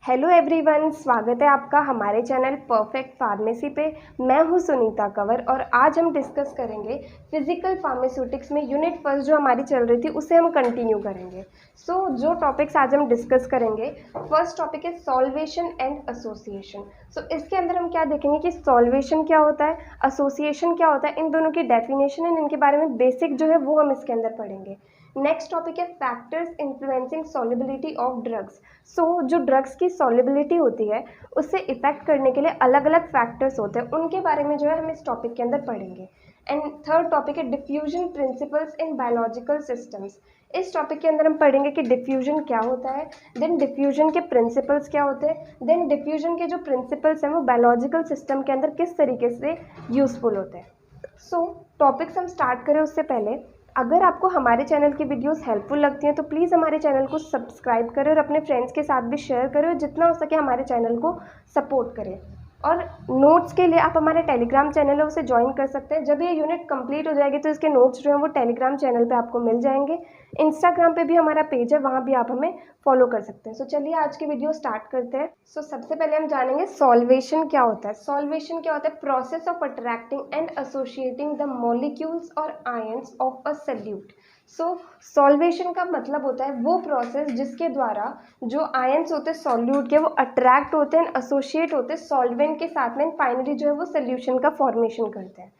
Hello everyone, स्वागत है आपका हमारे चैनल परफेक्ट फार्मेसी पे। मैं हूँ सुनीता कंवर और आज हम डिस्कस करेंगे फिजिकल फार्मास्यूटिक्स में यूनिट फर्स्ट जो हमारी चल रही थी उसे हम कंटिन्यू करेंगे। जो टॉपिक्स आज हम डिस्कस करेंगे, फर्स्ट टॉपिक है सॉल्वेशन एंड एसोसिएशन। इसके अंदर हम क्या देखेंगे कि सॉल्वेशन क्या होता है, एसोसिएशन क्या होता है, इन दोनों की डेफिनेशन एंड इनके बारे में बेसिक जो है वो हम इसके अंदर पढ़ेंगे। नेक्स्ट टॉपिक है factors influencing solubility of drugs. जो ड्रग्स की सॉल्युबिलिटी होती है उससे इफेक्ट करने के लिए अलग अलग फैक्टर्स होते हैं, उनके बारे में जो है हम इस टॉपिक के अंदर पढ़ेंगे। एंड थर्ड टॉपिक है diffusion principles in biological systems. इस टॉपिक के अंदर हम पढ़ेंगे कि डिफ्यूजन क्या होता है, देन डिफ्यूजन के प्रिंसिपल्स क्या होते हैं, देन डिफ्यूजन के जो प्रिंसिपल्स हैं वो बायोलॉजिकल सिस्टम के अंदर किस तरीके से यूजफुल होते हैं। टॉपिक्स हम स्टार्ट करें उससे पहले, अगर आपको हमारे चैनल की वीडियोस हेल्पफुल लगती हैं तो प्लीज़ हमारे चैनल को सब्सक्राइब करें और अपने फ्रेंड्स के साथ भी शेयर करें और जितना हो सके हमारे चैनल को सपोर्ट करें। और नोट्स के लिए आप हमारे टेलीग्राम चैनल है उसे ज्वाइन कर सकते हैं। जब ये यूनिट कंप्लीट हो जाएगी तो इसके नोट्स जो हैं वो टेलीग्राम चैनल पे आपको मिल जाएंगे। इंस्टाग्राम पे भी हमारा पेज है, वहाँ भी आप हमें फॉलो कर सकते हैं। चलिए आज की वीडियो स्टार्ट करते हैं। सबसे पहले हम जानेंगे सॉल्वेशन क्या होता है। सॉल्वेशन क्या होता है? Process of attracting and associating the molecules और ions of a solute. Solvation का मतलब होता है वो प्रोसेस जिसके द्वारा जो आयंस होते हैं सॉल्यूट के वो अट्रैक्ट होते हैं, एसोसिएट होते हैं सॉल्वेंट के साथ में, फाइनली जो है वो सोल्यूशन का फॉर्मेशन करते हैं।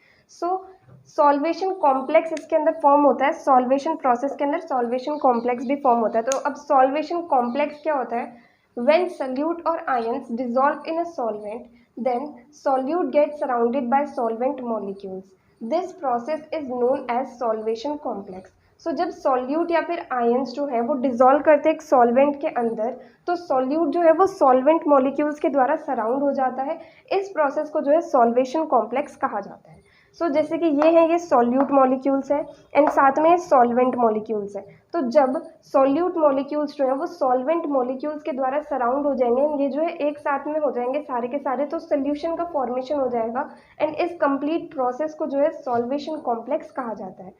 सॉल्वेशन कॉम्प्लेक्स इसके अंदर फॉर्म होता है, सॉल्वेशन प्रोसेस के अंदर सॉल्वेशन कॉम्प्लेक्स भी फॉर्म होता है। तो अब सॉल्वेशन कॉम्प्लेक्स क्या होता है? व्हेन सोल्यूट और ions dissolve in a solvent, then solute gets surrounded by solvent molecules. This process is known as solvation complex. जब सॉल्यूट या फिर आयंस जो है वो डिसॉल्व करते हैं एक सॉल्वेंट के अंदर, तो सॉल्यूट जो है वो सॉल्वेंट मॉलिक्यूल्स के द्वारा सराउंड हो जाता है। इस प्रोसेस को जो है सॉल्वेशन कॉम्प्लेक्स कहा जाता है। जैसे कि ये सॉल्यूट मॉलिक्यूल्स है एंड साथ में सॉल्वेंट मॉलिक्यूल्स है। तो जब सॉल्यूट मॉलिक्यूल्स जो है वो सॉल्वेंट मॉलिक्यूल्स के द्वारा सराउंड हो जाएंगे, ये जो है एक साथ में हो जाएंगे सारे के सारे, तो सोल्यूशन का फॉर्मेशन हो जाएगा एंड इस कंप्लीट प्रोसेस को जो है सॉल्वेशन कॉम्प्लेक्स कहा जाता है।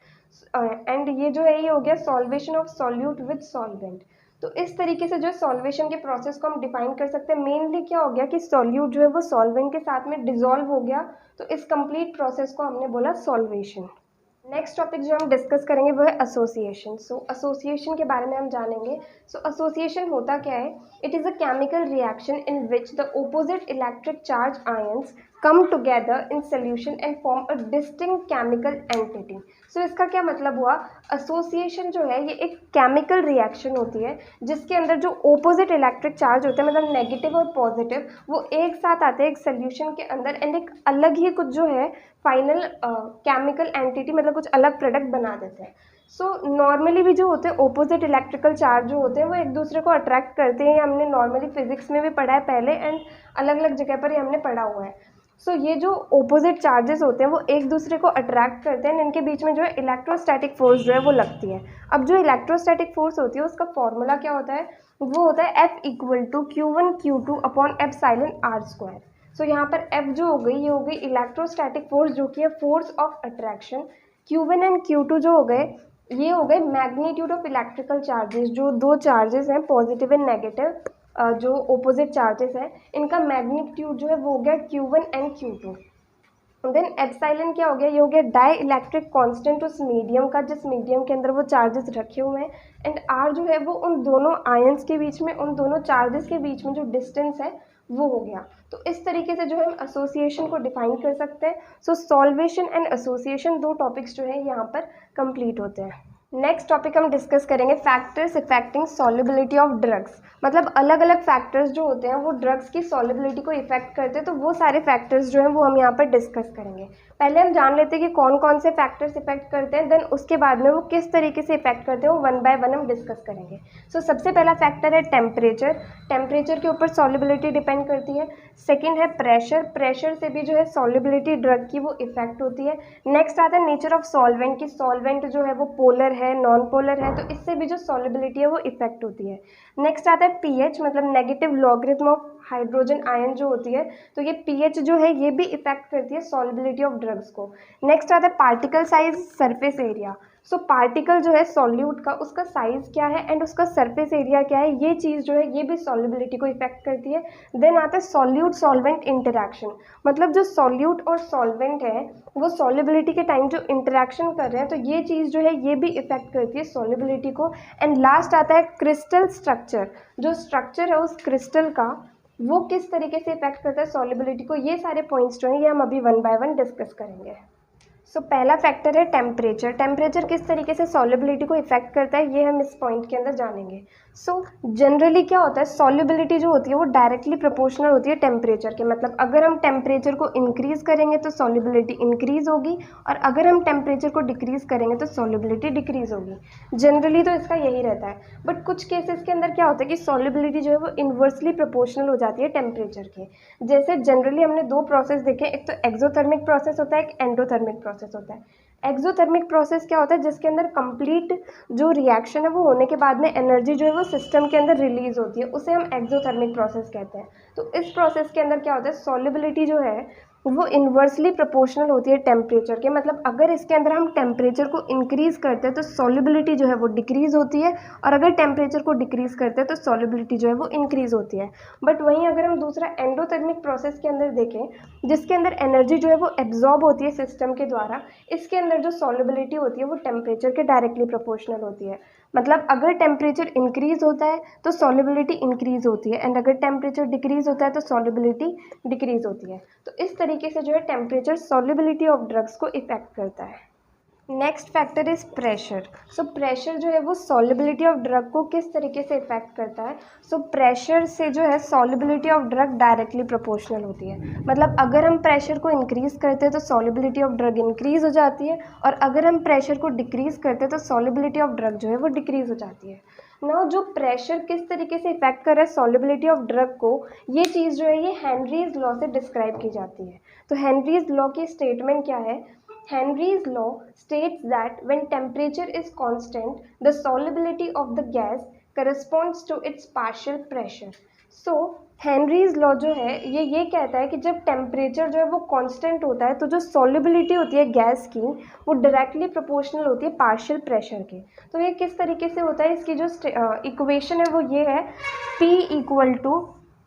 एंड ये जो है ये हो गया solvation of solute with solvent. तो इस तरीके से जो है सॉल्वेशन के प्रोसेस को हम डिफाइन कर सकते हैं। मेनली क्या हो गया कि सॉल्यूट जो है वो सॉल्वेंट के साथ में डिसॉल्व हो गया, तो इस कंप्लीट प्रोसेस को हमने बोला सॉल्वेशन। नेक्स्ट टॉपिक जो हम डिस्कस करेंगे वो है एसोसिएशन। एसोसिएशन के बारे में हम जानेंगे। एसोसिएशन होता क्या है? It is a chemical reaction in which the opposite electric charge ions come together in solution and form a distinct chemical entity। इसका क्या मतलब हुआ? एसोसिएशन जो है ये एक केमिकल रिएक्शन होती है जिसके अंदर जो ओपोजिट इलेक्ट्रिक चार्ज होते हैं, मतलब नेगेटिव और पॉजिटिव, वो एक साथ आते हैं एक सोल्यूशन के अंदर एंड एक अलग ही कुछ जो है फाइनल केमिकल एंटिटी, मतलब कुछ अलग प्रोडक्ट बना देते हैं। नॉर्मली भी जो होते हैं ओपोजिट इलेक्ट्रिकल चार्ज जो होते हैं वो एक दूसरे को अट्रैक्ट करते हैं। हमने नॉर्मली फिजिक्स में भी पढ़ा है पहले एंड अलग अलग जगह पर ही हमने पढ़ा हुआ है। ये जो ओपोजिट चार्जेस होते हैं वो एक दूसरे को अट्रैक्ट करते हैं, इनके बीच में जो है इलेक्ट्रोस्टैटिक फोर्स जो है वो लगती है। अब जो इलेक्ट्रोस्टैटिक फोर्स होती है उसका फॉर्मूला क्या होता है? वो होता है F equal to Q1 Q2 upon epsilon R square. यहाँ पर F जो हो गई ये हो गई इलेक्ट्रोस्टैटिक फोर्स जो कि है force of attraction. Q1 and Q2 जो हो गए ये हो गए मैग्नीट्यूड ऑफ इलेक्ट्रिकल चार्जेस। जो दो चार्जेस हैं पॉजिटिव एंड नेगेटिव, जो ओपोजिट चार्जेस हैं, इनका मैग्नीट्यूड जो है वो हो गया Q1 and Q2। Then epsilon क्या हो गया? ये हो गया डाई इलेक्ट्रिक कांस्टेंट उस मीडियम का जिस मीडियम के अंदर वो चार्जेस रखे हुए हैं, एंड आर जो है वो उन दोनों आयंस के बीच में, उन दोनों चार्जेस के बीच में जो डिस्टेंस है वो हो गया। तो इस तरीके से जो है हम एसोसिएशन को डिफाइन कर सकते हैं। सॉल्वेशन एंड एसोसिएशन दो टॉपिक्स जो है यहाँ पर कंप्लीट होते हैं। नेक्स्ट टॉपिक हम डिस्कस करेंगे factors affecting solubility of drugs. मतलब अलग अलग फैक्टर्स जो होते हैं वो ड्रग्स की सॉल्युबिलिटी को इफेक्ट करते हैं, तो वो सारे फैक्टर्स जो हैं वो हम यहाँ पर डिस्कस करेंगे। पहले हम जान लेते हैं कि कौन कौन से फैक्टर्स इफेक्ट करते हैं, देन उसके बाद में वो किस तरीके से इफेक्ट करते हैं वो वन बाय वन हम डिस्कस करेंगे। सबसे पहला फैक्टर है टेम्परेचर। टेम्परेचर के ऊपर सॉल्युबिलिटी डिपेंड करती है। सेकेंड है प्रेशर। प्रेशर से भी जो है सॉल्युबिलिटी ड्रग की वो इफेक्ट होती है। नेक्स्ट आता है नेचर ऑफ सॉल्वेंट की सॉल्वेंट जो है वो पोलर है नॉन पोलर है, तो इससे भी जो सॉल्युबिलिटी है वो इफेक्ट होती है। नेक्स्ट आता है पीएच, मतलब negative logarithm of hydrogen ion जो होती है, तो ये पीएच जो है ये भी इफेक्ट करती है सॉल्युबिलिटी ऑफ ड्रग्स को। नेक्स्ट आता है particle size, surface area. So particle जो है सॉल्यूट का, उसका साइज़ क्या है एंड उसका सरफेस एरिया क्या है, ये चीज़ जो है ये भी सॉल्युबिलिटी को इफेक्ट करती है। देन आता है सॉल्यूट सॉल्वेंट इंटरैक्शन, मतलब जो सॉल्यूट और सॉल्वेंट है वो सॉल्युबिलिटी के टाइम जो इंटरैक्शन कर रहे हैं, तो ये चीज़ जो है ये भी इफेक्ट करती है सॉल्युबिलिटी को। एंड लास्ट आता है क्रिस्टल स्ट्रक्चर, जो स्ट्रक्चर है उस क्रिस्टल का वो किस तरीके से इफेक्ट करता है सॉल्युबिलिटी को। ये सारे पॉइंट्स जो हैं ये हम अभी वन बाय वन डिस्कस करेंगे। सो पहला फैक्टर है टेम्परेचर। टेम्परेचर किस तरीके से सॉल्युबिलिटी को इफेक्ट करता है ये हम इस पॉइंट के अंदर जानेंगे। सो जनरली क्या होता है, सॉल्युबिलिटी जो होती है वो डायरेक्टली प्रोपोर्शनल होती है टेम्परेचर के। मतलब अगर हम टेम्परेचर को इंक्रीज़ करेंगे तो सॉल्युबिलिटी इंक्रीज़ होगी, और अगर हम टेम्परेचर को डिक्रीज़ करेंगे तो सॉल्युबिलिटी डिक्रीज़ होगी। जनरली तो इसका यही रहता है, बट कुछ केसेस के अंदर क्या होता है कि सॉल्युबिलिटी जो है वो इन्वर्सली प्रोपोर्शनल हो जाती है टेम्परेचर के। जैसे जनरली हमने दो प्रोसेस देखे, एक तो एक्सोथर्मिक प्रोसेस होता है, एक एंडोथर्मिक प्रोसेस होता है। एक्सोथर्मिक प्रोसेस क्या होता है, जिसके अंदर कंप्लीट जो रिएक्शन है वो होने के बाद में एनर्जी जो है वो सिस्टम के अंदर रिलीज होती है, उसे हम एक्सोथर्मिक प्रोसेस कहते हैं। तो इस प्रोसेस के अंदर क्या होता है, सॉल्युबिलिटी जो है वो इन्वर्सली प्रोपोर्शनल होती है टेम्परेचर के। मतलब अगर इसके अंदर हम टेम्परेचर को इंक्रीज़ करते हैं तो सॉल्युबिलिटी जो है वो डिक्रीज़ होती है, और अगर टेम्परेचर को डिक्रीज़ करते हैं तो सॉल्युबिलिटी जो है वो इंक्रीज़ होती है। बट वहीं अगर हम दूसरा एंडोथर्मिक प्रोसेस के अंदर देखें, जिसके अंदर एनर्जी जो है वो एब्जॉर्ब होती है सिस्टम के द्वारा, इसके अंदर जो सॉल्युबिलिटी होती है वो टेम्परेचर के डायरेक्टली प्रोपोर्शनल होती है। मतलब अगर टेम्परेचर इंक्रीज़ होता है तो सॉल्युबिलिटी इंक्रीज़ होती है, एंड अगर टेम्परेचर डिक्रीज़ होता है तो सॉल्युबिलिटी डिक्रीज़ होती है। तो इस तरीके से जो है टेम्परेचर सॉल्युबिलिटी ऑफ ड्रग्स को इफेक्ट करता है। Next factor is pressure. So pressure जो है वो सॉल्युबिलिटी ऑफ ड्रग को किस तरीके से इफेक्ट करता है। सो प्रेशर से जो है solubility of drug directly proportional होती है। मतलब अगर हम प्रेशर को इंक्रीज़ करते हैं तो सॉल्युबिलिटी ऑफ ड्रग इंक्रीज़ हो जाती है, और अगर हम प्रेशर को डिक्रीज़ करते हैं तो सॉल्युबिलिटी ऑफ ड्रग जो है वो डिक्रीज़ हो जाती है। नाउ जो प्रेशर किस तरीके से इफेक्ट कर रहा है सॉल्युबिलिटी ऑफ ड्रग को, ये चीज़ जो है ये हेनरीज लॉ से डिस्क्राइब की जाती है। तो हेनरीज लॉ की स्टेटमेंट क्या है, Henry's law states that when temperature is constant, the solubility of the gas corresponds to its partial pressure. So, Henry's law जो है ये कहता है कि जब टेम्परेचर जो है वो कांस्टेंट होता है तो जो सॉल्युबिलिटी होती है गैस की वो डायरेक्टली प्रोपोर्शनल होती है पार्शियल प्रेशर के। तो ये किस तरीके से होता है, इसकी जो इक्वेशन है वो ये है, P इक्वल टू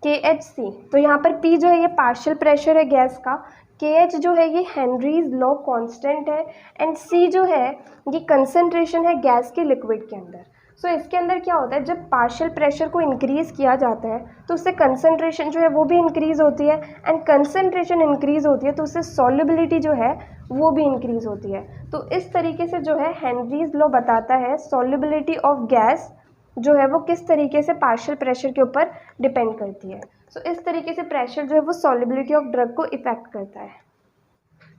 KHC। तो यहाँ पर P जो है ये पार्शियल प्रेशर है गैस का, KH जो है ये हेनरीज लॉ कांस्टेंट है, एंड C जो है ये कंसंट्रेशन है गैस के लिक्विड के अंदर। सो इसके अंदर क्या होता है, जब पार्शियल प्रेशर को इंक्रीज़ किया जाता है तो उससे कंसंट्रेशन जो है वो भी इंक्रीज़ होती है, एंड कंसंट्रेशन इंक्रीज़ होती है तो उससे सॉल्युबिलिटी जो है वो भी इंक्रीज़ होती है। तो इस तरीके से जो है हेनरीज लॉ बताता है सॉल्युबिलिटी ऑफ गैस जो है वो किस तरीके से पार्शियल प्रेशर के ऊपर डिपेंड करती है। सो इस तरीके से प्रेशर जो है वो सॉल्युबिलिटी ऑफ ड्रग को इफेक्ट करता है।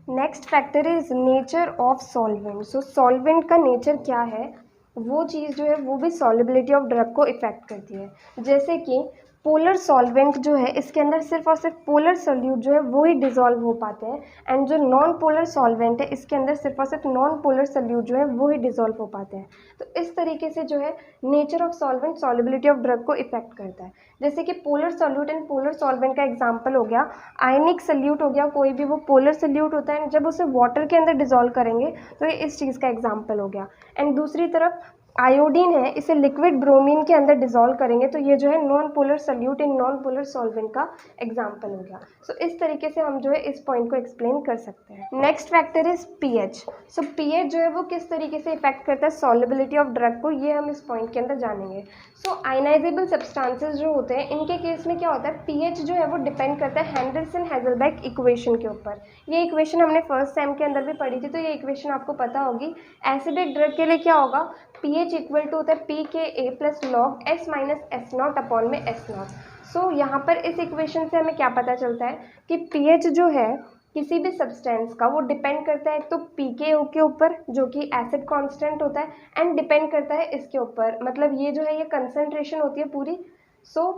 Next factor is nature of solvent. So solvent का नेचर क्या है, वो चीज़ जो है वो भी सॉल्युबिलिटी ऑफ ड्रग को इफेक्ट करती है। जैसे कि पोलर सॉल्वेंट जो है इसके अंदर सिर्फ और सिर्फ पोलर सोल्यूट जो है वो ही डिज़ोल्व हो पाते हैं, एंड जो नॉन पोलर सॉल्वेंट है इसके अंदर सिर्फ और सिर्फ नॉन पोलर सोल्यूट जो है वो ही डिज़ोल्व हो पाते हैं। तो इस तरीके से जो है nature of solvent solubility of drug को इफेक्ट करता है। जैसे कि polar solute and polar solvent का एग्जाम्पल हो गया, आयनिक सोल्यूट हो गया, कोई भी वो पोलर सोल्यूट होता है, जब उसे वाटर के अंदर डिज़ोल्व करेंगे तो ये इस चीज़ का एग्जाम्पल हो गया। एंड दूसरी तरफ आयोडीन है, इसे लिक्विड ब्रोमीन के अंदर डिज़ोल्व करेंगे तो ये जो है non polar solute in non polar solvent का एग्जाम्पल हो गया। सो इस तरीके से हम जो है इस पॉइंट को एक्सप्लेन कर सकते हैं। Next factor is pH. So pH जो है वो किस तरीके से इफेक्ट करता है सॉल्युबिलिटी ऑफ ड्रग को, ये हम इस पॉइंट के अंदर जानेंगे। सो आयनाइजेबल सब्सटेंसेस जो होते हैं इनके केस में क्या होता है, पीएच जो है वो डिपेंड करता है हेंडरसन-हेज़लबैक इक्वेशन के ऊपर। ये इक्वेशन हमने फर्स्ट सेम के अंदर भी पढ़ी थी, तो ये इक्वेशन आपको पता होगी। एसिडिक ड्रग के लिए क्या होगा, pH इक्वल टू होता है pKa plus log S minus S not upon में एस नॉट। सो यहाँ पर इस इक्वेशन से हमें क्या पता चलता है कि pH जो है किसी भी सब्सटेंस का वो डिपेंड करता है एक तो pKa के ऊपर जो कि एसिड कांस्टेंट होता है, एंड डिपेंड करता है इसके ऊपर, मतलब ये जो है ये कंसंट्रेशन होती है पूरी। सो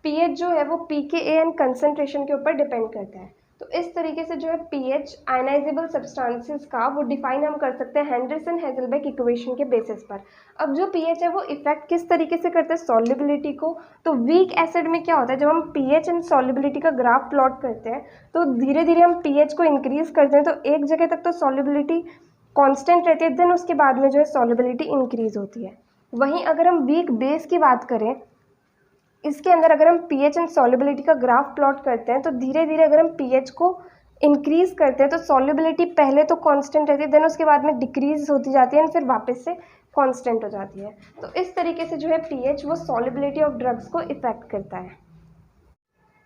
pH जो है वो pKa एंड कंसंट्रेशन के ऊपर डिपेंड करता है। तो इस तरीके से जो है pH आयनाइजेबल सब्सटेंसेस का वो डिफाइन हम कर सकते हैं हेंडरसन-हेज़लबैक इक्वेशन के बेसिस पर। अब जो pH है वो इफेक्ट किस तरीके से करता है सॉल्युबिलिटी को, तो वीक एसिड में क्या होता है, जब हम pH एंड सॉल्युबिलिटी का ग्राफ प्लॉट करते हैं तो धीरे धीरे हम pH को इंक्रीज करते हैं तो एक जगह तक तो सॉल्युबिलिटी कांस्टेंट रहती है, देन उसके बाद में जो है सॉल्युबिलिटी इंक्रीज होती है। वहीं अगर हम वीक बेस की बात करें, इसके अंदर अगर हम पीएच एंड सॉल्युबिलिटी का ग्राफ प्लॉट करते हैं तो धीरे धीरे अगर हम पीएच को इंक्रीज करते हैं तो सॉल्युबिलिटी पहले तो कांस्टेंट रहती है, देन उसके बाद में डिक्रीज होती जाती है, फिर वापस से कांस्टेंट हो जाती है। तो इस तरीके से जो है पीएच वो सॉल्युबिलिटी ऑफ ड्रग्स को इफेक्ट करता है।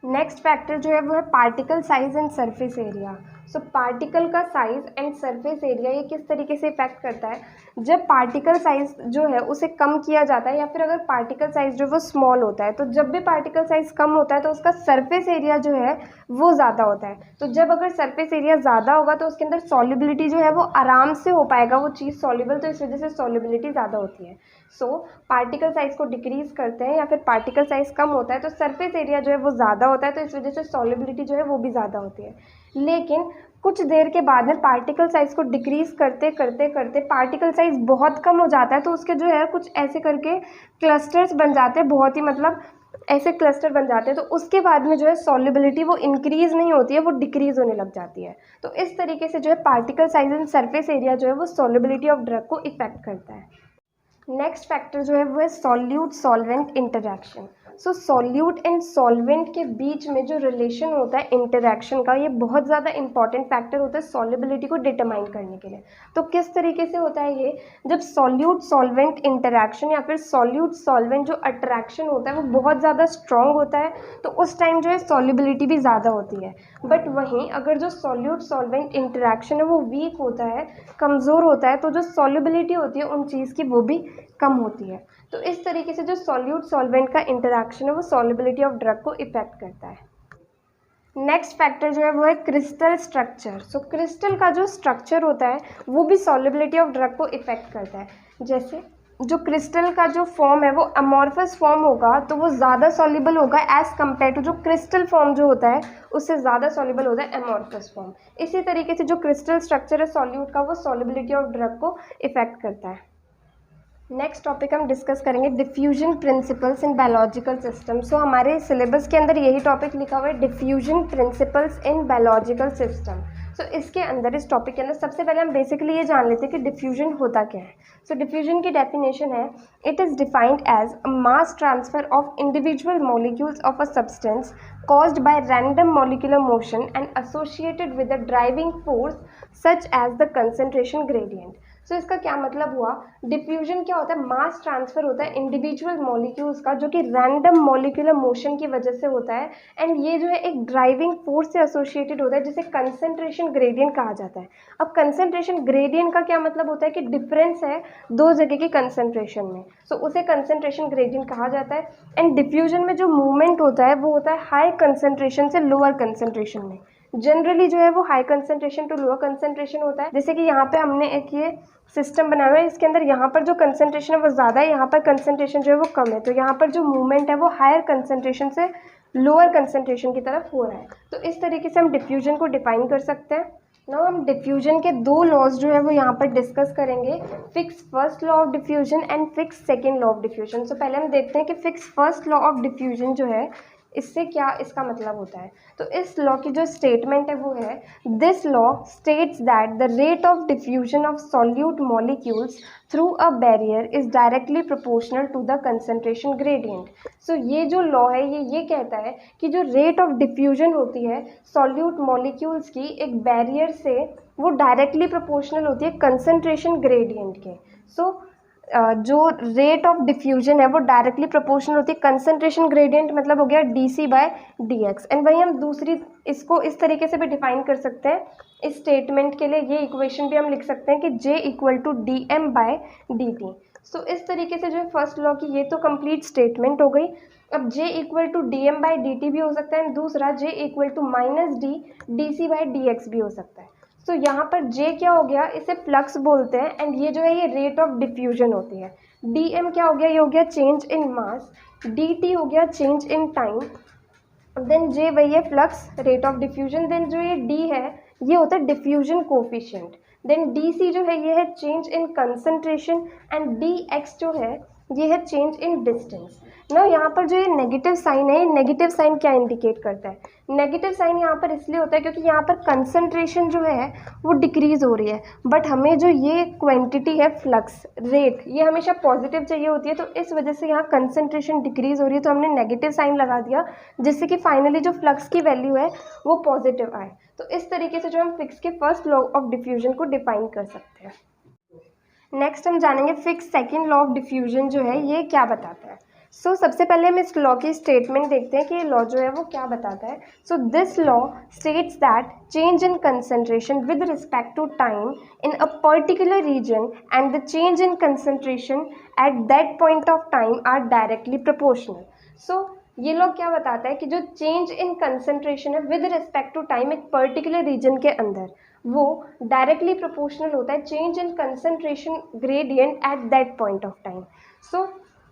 नेक्स्ट फैक्टर जो है वो है particle size and surface area. So particle का साइज एंड सरफेस एरिया ये किस तरीके से इफेक्ट करता है, जब पार्टिकल साइज जो है उसे कम किया जाता है या फिर अगर पार्टिकल साइज जो वो स्मॉल होता है, तो जब भी पार्टिकल साइज कम होता है तो उसका सरफेस एरिया जो है वो ज़्यादा होता है। तो जब अगर सरफेस एरिया ज़्यादा होगा तो उसके अंदर सॉल्युबिलिटी जो है वो आराम से हो पाएगा, वो चीज़ सॉल्युबल, तो इस वजह से सॉल्युबिलिटी ज़्यादा होती है। सो पार्टिकल साइज को डिक्रीज करते हैं या फिर पार्टिकल साइज कम होता है तो सरफेस एरिया जो है वो ज़्यादा होता है, तो इस वजह से सॉल्युबिलिटी जो है वो भी ज़्यादा होती है। लेकिन कुछ देर के बाद में पार्टिकल साइज को डिक्रीज करते करते करते पार्टिकल साइज बहुत कम हो जाता है, तो उसके जो है कुछ ऐसे करके क्लस्टर्स बन जाते हैं, बहुत ही मतलब ऐसे क्लस्टर बन जाते हैं, तो उसके बाद में जो है सॉल्युबिलिटी वो इंक्रीज नहीं होती है, वो डिक्रीज होने लग जाती है। तो इस तरीके से जो है particle size and surface area जो है वो सॉल्युबिलिटी ऑफ ड्रग को इफेक्ट करता है। नेक्स्ट फैक्टर जो है वो है solute solvent interaction. So solute and solvent के बीच में जो रिलेशन होता है इंटरैक्शन का, ये बहुत ज़्यादा इंपॉर्टेंट फैक्टर होता है सॉल्युबिलिटी को डिटरमाइन करने के लिए। तो किस तरीके से होता है ये, जब सॉल्यूट सॉल्वेंट इंटरैक्शन या फिर सॉल्यूट सॉल्वेंट जो अट्रैक्शन होता है वो बहुत ज़्यादा स्ट्रॉन्ग होता है, तो उस टाइम जो है सॉल्युबिलिटी भी ज़्यादा होती है। बट वहीं अगर जो सॉल्यूट सॉल्वेंट इंटरैक्शन है वो वीक होता है, कमज़ोर होता है, तो जो सॉल्युबिलिटी होती है उन चीज़ की वो भी कम होती है। तो इस तरीके से जो सॉल्यूट सॉल्वेंट का इंटरैक्शन है वो सॉल्युबिलिटी ऑफ ड्रग को इफेक्ट करता है। नेक्स्ट फैक्टर जो है वो है क्रिस्टल स्ट्रक्चर। सो क्रिस्टल का जो स्ट्रक्चर होता है वो भी सॉल्युबिलिटी ऑफ ड्रग को इफेक्ट करता है। जैसे जो क्रिस्टल का जो फॉर्म है वो अमॉर्फस फॉर्म होगा तो वो ज़्यादा सॉल्युबल होगा एज़ कम्पेयर टू जो क्रिस्टल फॉर्म जो होता है उससे ज़्यादा सॉल्युबल होता है अमॉर्फस फॉर्म। इसी तरीके से जो क्रिस्टल स्ट्रक्चर है सॉल्यूट का वो सॉल्युबिलिटी ऑफ ड्रग को इफेक्ट करता है। नेक्स्ट टॉपिक हम डिस्कस करेंगे diffusion principles in biological system. So हमारे सिलेबस के अंदर यही टॉपिक लिखा हुआ है, diffusion principles in biological system. So इसके अंदर, इस टॉपिक के अंदर सबसे पहले हम बेसिकली ये जान लेते हैं कि डिफ्यूजन होता क्या है। सो डिफ्यूजन की डेफिनेशन है, it is defined as a mass transfer of individual molecules of a substance caused by random molecular motion and associated with a driving force such as the concentration gradient। सो इसका क्या मतलब हुआ, diffusion क्या होता है, mass transfer होता है individual molecules का जो कि रैंडम मॉलिक्यूलर मोशन की वजह से होता है, एंड ये जो है एक ड्राइविंग फोर्स से एसोसिएटेड होता है जिसे कंसंट्रेशन ग्रेडियंट कहा जाता है। अब कंसंट्रेशन ग्रेडियंट का क्या मतलब होता है कि डिफरेंस है दो जगह के कंसंट्रेशन में, सो उसे कंसंट्रेशन ग्रेडियंट कहा जाता है। एंड डिफ्यूजन में जो मूवमेंट होता है वो होता है हाई कंसंट्रेशन से लोअर कंसंट्रेशन में। जनरली जो है वो high concentration to lower concentration होता है। जैसे कि यहाँ पे हमने एक ये सिस्टम बनाया हुआ है, इसके अंदर यहाँ पर जो कंसंट्रेशन है वो ज़्यादा है, यहाँ पर कंसंट्रेशन जो है वो कम है, तो यहाँ पर जो मूवमेंट है वो हायर कंसंट्रेशन से लोअर कंसंट्रेशन की तरफ हो रहा है। तो इस तरीके से हम डिफ्यूजन को डिफाइन कर सकते हैं। नाउ हम डिफ्यूजन के दो लॉज जो है वो यहाँ पर डिस्कस करेंगे, Fick's first law of diffusion and Fick's second law of diffusion. So पहले हम देखते हैं कि Fick's first law of diffusion जो है इससे क्या इसका मतलब होता है। तो इस लॉ की जो स्टेटमेंट है वो है, this law states that the rate of diffusion of solute molecules through a barrier is directly proportional to the concentration gradient. So ये जो लॉ है ये कहता है कि जो रेट ऑफ डिफ्यूजन होती है सॉल्यूट मॉलिक्यूल्स की एक बैरियर से वो डायरेक्टली प्रोपोर्शनल होती है कंसंट्रेशन ग्रेडियंट के। सो जो रेट ऑफ डिफ्यूजन है वो डायरेक्टली प्रोपोर्शनल होती है कंसंट्रेशन ग्रेडियंट, मतलब हो गया dc/dx। एंड वहीं हम दूसरी इसको इस तरीके से भी डिफाइन कर सकते हैं, इस स्टेटमेंट के लिए ये इक्वेशन भी हम लिख सकते हैं कि J = dm/dt। सो इस तरीके से जो है फर्स्ट लॉ की ये तो कंप्लीट स्टेटमेंट हो गई। अब J = dm/dt भी हो सकता है, दूसरा J = -d dc/dx भी हो सकता है। तो यहाँ पर J क्या हो गया, इसे फ्लक्स बोलते हैं, एंड ये जो है ये रेट ऑफ डिफ्यूजन होती है। dm क्या हो गया, ये हो गया चेंज इन मास, dt हो गया change in time, then J वही है flux rate of diffusion, then जो ये d है ये होता है डिफ्यूजन कोफिशिएंट, देन dc जो है ये है change in concentration, and dx जो है ये है चेंज इन डिस्टेंस। ना यहाँ पर जो ये नेगेटिव साइन है, ये नेगेटिव साइन क्या इंडिकेट करता है? नेगेटिव साइन यहाँ पर इसलिए होता है क्योंकि यहाँ पर कंसंट्रेशन जो है वो डिक्रीज हो रही है, बट हमें जो ये क्वांटिटी है फ्लक्स रेट ये हमेशा पॉजिटिव चाहिए होती है, तो इस वजह से यहाँ कंसंट्रेशन डिक्रीज हो रही है, तो हमने नेगेटिव साइन लगा दिया जिससे कि फाइनली जो फ्लक्स की वैल्यू है वो पॉजिटिव आए। तो इस तरीके से जो हम फिक्स के फर्स्ट लॉ ऑफ डिफ्यूजन को डिफाइन कर सकते हैं। नेक्स्ट हम जानेंगे fix second law of diffusion जो है ये क्या बताता है। सबसे पहले हम इस लॉ की स्टेटमेंट देखते हैं कि ये लॉ जो है वो क्या बताता है। This law states that change in concentration with respect to time in a particular region and the change in concentration at that point of time are directly proportional. ये लॉ क्या बताता है कि जो चेंज इन कंसंट्रेशन है with respect to time एक particular region के अंदर, वो डायरेक्टली प्रोपोर्शनल होता है change in concentration gradient at that point of time.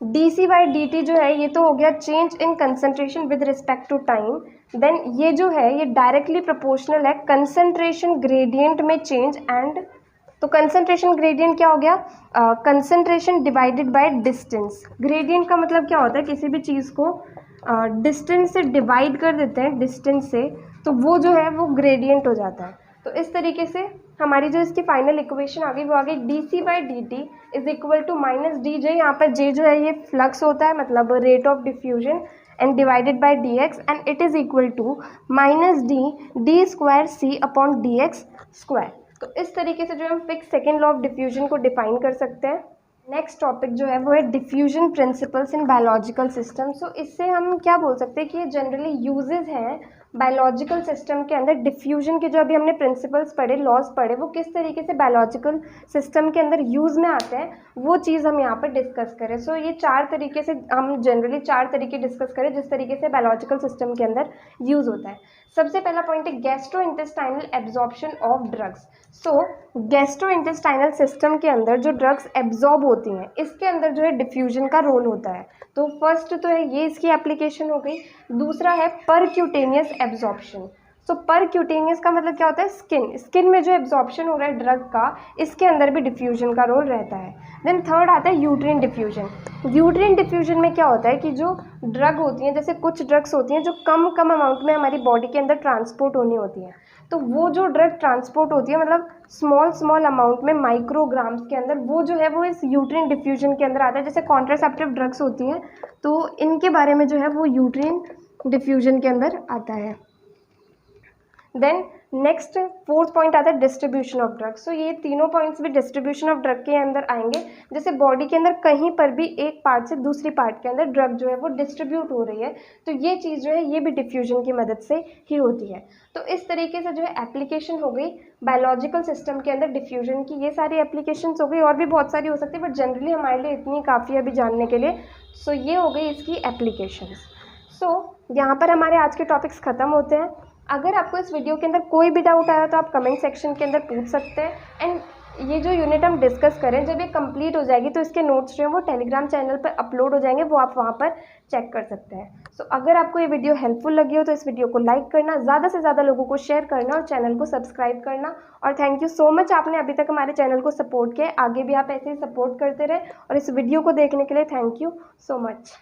dc/dt जो है ये तो हो गया change in concentration with respect to time, then ये जो है ये डायरेक्टली प्रोपोर्शनल है कंसंट्रेशन ग्रेडियंट में चेंज एंड, तो कंसंट्रेशन ग्रेडियंट क्या हो गया? Concentration divided by distance. Gradient का मतलब क्या होता है? किसी भी चीज़ को डिस्टेंस से डिवाइड कर देते हैं डिस्टेंस से, तो वो जो है वो ग्रेडियंट हो जाता है। तो इस तरीके से हमारी जो इसकी फाइनल इक्वेशन आ गई वो आ गई dc/dt is equal to minus D J, यहाँ पर जे जो है ये फ्लक्स होता है मतलब rate of diffusion, and divided by dx and it is equal to minus D square C upon dx square. तो इस तरीके से जो हम Fick's second law of diffusion को डिफाइन कर सकते हैं। नेक्स्ट टॉपिक जो है वो है diffusion principles in biological system. इससे हम क्या बोल सकते हैं कि ये जनरली यूजेस हैं बायोलॉजिकल सिस्टम के अंदर। डिफ्यूजन के जो अभी हमने प्रिंसिपल्स पढ़े, लॉज पढ़े, वो किस तरीके से बायोलॉजिकल सिस्टम के अंदर यूज़ में आते हैं वो चीज़ हम यहाँ पर डिस्कस करें। ये 4 तरीके से हम जनरली 4 तरीके डिस्कस करें जिस तरीके से बायोलॉजिकल सिस्टम के अंदर यूज़ होता है। सबसे पहला पॉइंट है gastrointestinal absorption of drugs. Gastrointestinal system के अंदर जो ड्रग्स एब्जॉर्ब होती हैं इसके अंदर जो है डिफ्यूजन का रोल होता है। तो फर्स्ट तो है ये इसकी एप्लीकेशन हो गई। दूसरा है परक्यूटेनियस एब्जॉर्प्शन। परक्यूटेनियस का मतलब क्या होता है? स्किन में जो एब्जॉर्प्शन हो रहा है ड्रग का, इसके अंदर भी डिफ्यूजन का रोल रहता है। देन थर्ड आता है यूट्रिन डिफ्यूजन। यूट्रिन डिफ्यूजन में क्या होता है कि जो ड्रग होती हैं, जैसे कुछ ड्रग्स होती हैं जो कम अमाउंट में हमारी बॉडी के अंदर ट्रांसपोर्ट होनी होती हैं, तो वो जो ड्रग ट्रांसपोर्ट होती है मतलब स्मॉल अमाउंट में माइक्रोग्राम्स के अंदर, वो जो है वो इस यूट्रिन डिफ्यूजन के अंदर आता है। जैसे कॉन्ट्रासेप्टिव ड्रग्स होती हैं तो इनके बारे में जो है वो यूट्रिन डिफ्यूजन के अंदर आता है। देन नेक्स्ट फोर्थ पॉइंट आता है डिस्ट्रीब्यूशन ऑफ ड्रग्स। ये तीनों पॉइंट्स भी डिस्ट्रीब्यूशन ऑफ ड्रग के अंदर आएंगे। जैसे बॉडी के अंदर कहीं पर भी एक पार्ट से दूसरी पार्ट के अंदर ड्रग जो है वो डिस्ट्रीब्यूट हो रही है, तो ये चीज़ जो है ये भी डिफ्यूजन की मदद से ही होती है। तो इस तरीके से जो है एप्लीकेशन हो गई बायोलॉजिकल सिस्टम के अंदर डिफ्यूजन की, ये सारी एप्लीकेशंस हो गई, और भी बहुत सारी हो सकती है बट जनरली हमारे लिए इतनी काफ़ी है अभी जानने के लिए। ये हो गई इसकी एप्लीकेशंस। यहाँ पर हमारे आज के टॉपिक्स ख़त्म होते हैं। अगर आपको इस वीडियो के अंदर कोई भी डाउट आया तो आप कमेंट सेक्शन के अंदर पूछ सकते हैं। एंड ये जो यूनिट हम डिस्कस करें जब ये कंप्लीट हो जाएगी तो इसके नोट्स जो हैं वो टेलीग्राम चैनल पर अपलोड हो जाएंगे, वो आप वहाँ पर चेक कर सकते हैं। अगर आपको ये वीडियो हेल्पफुल लगी हो तो इस वीडियो को लाइक करना, ज़्यादा से ज़्यादा लोगों को शेयर करना और चैनल को सब्सक्राइब करना। और थैंक यू सो मच, आपने अभी तक हमारे चैनल को सपोर्ट किया है, आगे भी आप ऐसे ही सपोर्ट करते रहे। और इस वीडियो को देखने के लिए थैंक यू सो मच।